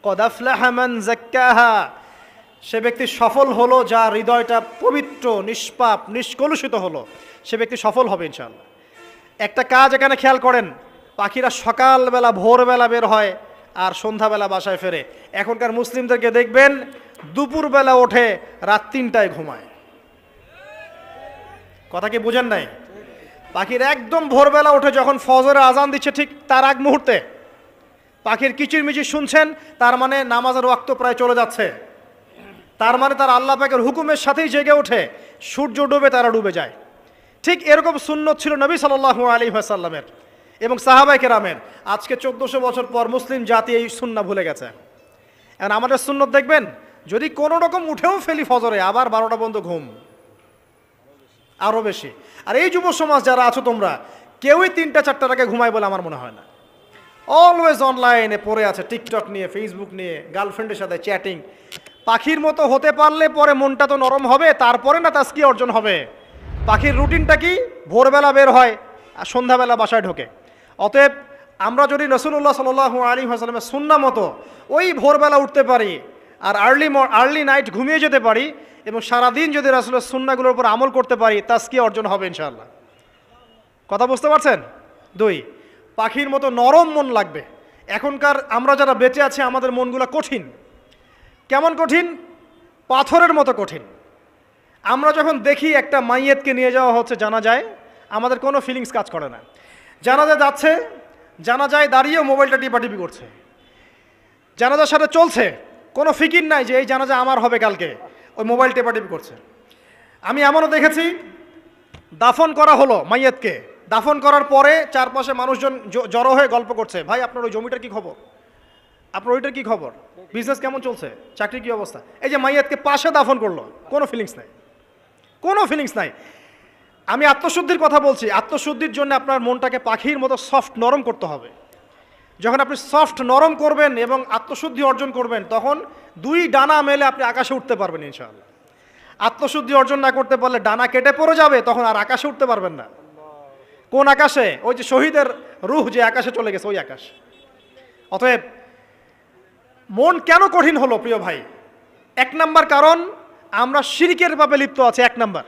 কদ আফলাহা মান যাক্কাহা, সে ব্যক্তি সফল হলো যার হৃদয়টা পবিত্র, নিষ্পাপ, নিষ্কলুষিত হলো, সে ব্যক্তি সফল হবে ইনশাআল্লাহ। একটা কাজ এখানে খেয়াল করেন, পাখিরা সকালবেলা ভোরবেলা বের হয় আর সন্ধ্যাবেলা বাসায় ফেরে। এখনকার মুসলিমদেরকে দেখবেন দুপুরবেলা ওঠে, রাত 3টায় ঘুমায়। কথা কি বুঝেন নাই? পাখির একদম ভোরবেলা ওঠে, যখন ফজরের আজান দিচ্ছে ঠিক তার আগ মুহূর্তে পাখির কিচিরমিচির শুনছেন, তার মানে নামাজের ওয়াক্ত প্রায় চলে যাচ্ছে, তার মানে তার আল্লাহ পাকের হুকুমের সাথেই জেগে ওঠে, সূর্য ডুবে তারা ডুবে যায়। ঠিক এরকম সুন্নত ছিল নবী সাল্লাল্লাহু আলাইহি ওয়াসাল্লামের এবং সাহাবায়ে কেরামের। আজকে 1400 বছর পর মুসলিম জাতি এই সুন্নাহ ভুলে গেছে। এখন আমাদের সুন্নত দেখবেন, যদি কোনো রকম উঠেও ফেলি ফজরে, আবার 12টা পর্যন্ত ঘুম, আরও বেশি। আর এই যুব সমাজ যারা আছো তোমরা, কেউই 3টা-4টার আগে ঘুমায় বলে আমার মনে হয় না। অলওয়েজ অনলাইনে পড়ে আছে, টিকটক নিয়ে, ফেসবুক নিয়ে, গার্লফ্রেন্ডের সাথে চ্যাটিং। পাখির মতো হতে পারলে পরে মনটা তো নরম হবে, তারপরে না তাজকিয়া অর্জন হবে। পাখির রুটিনটা কি? ভোরবেলা বের হয় আর সন্ধ্যাবেলা বাসায় ঢোকে। অতএব আমরা যদি রাসূলুল্লাহ সাল্লাল্লাহু আলাইহি ওয়াসাল্লামের সুন্নাহ মতো ওই ভোরবেলা উঠতে পারি আর আর্লি নাইট ঘুমিয়ে যেতে পারি এবং সারাদিন যদি রাসূলের সুন্নাহগুলোর উপর আমল করতে পারি, তাজকিয়া অর্জন হবে ইনশাআল্লাহ। কথা বুঝতে পারছেন? 2, পাখির মতো নরম মন লাগবে। এখনকার আমরা যারা বেঁচে আছি, আমাদের মনগুলো কঠিন। কেমন কঠিন? পাথরের মতো কঠিন। আমরা যখন দেখি একটা মাইয়েতকে নিয়ে যাওয়া হচ্ছে জানাজায়, আমাদের কোনো ফিলিংস কাজ করে না। জানাজা যাচ্ছে, জানাজায় দাঁড়িয়েও মোবাইলটা টিপাটিপি করছে। জানাজার সাথে চলছে, কোনো ফিকির নাই যে এই জানাজা আমার হবে কালকে, ওই মোবাইল টেপাটিপি করছে। আমি এমনও দেখেছি, দাফন করা হলো মাইয়েতকে, দাফন করার পরে চারপাশে মানুষজন জড়ো হয়ে গল্প করছে, ভাই আপনার ওই জমিটার কি খবর, আপনার ওইটার কি খবর, বিজনেস কেমন চলছে, চাকরির কি অবস্থা। এই যে মাইয়াতকে পাশে দাফন করলো, কোনো ফিলিংস নাই, কোনো ফিলিংস নাই। আমি আত্মশুদ্ধির কথা বলছি। আত্মশুদ্ধির জন্য আপনার মনটাকে পাখির মতো সফট নরম করতে হবে। যখন আপনি সফট নরম করবেন এবং আত্মশুদ্ধি অর্জন করবেন, তখন 2 ডানা মেলে আপনি আকাশে উঠতে পারবেন ইনশাআল্লাহ। আত্মশুদ্ধি অর্জন না করতে পারলে ডানা কেটে পড়ে যাবে, তখন আর আকাশে উঠতে পারবেন না। কোন আকাশে? ওই যে শহীদের রূহ যে আকাশে চলে গেছে, ওই আকাশ। অতএব মন কেন কঠিন হলো প্রিয় ভাই? 1 নাম্বার কারণ, আমরা শিরকের পাপে লিপ্ত আছি। 1 নাম্বার।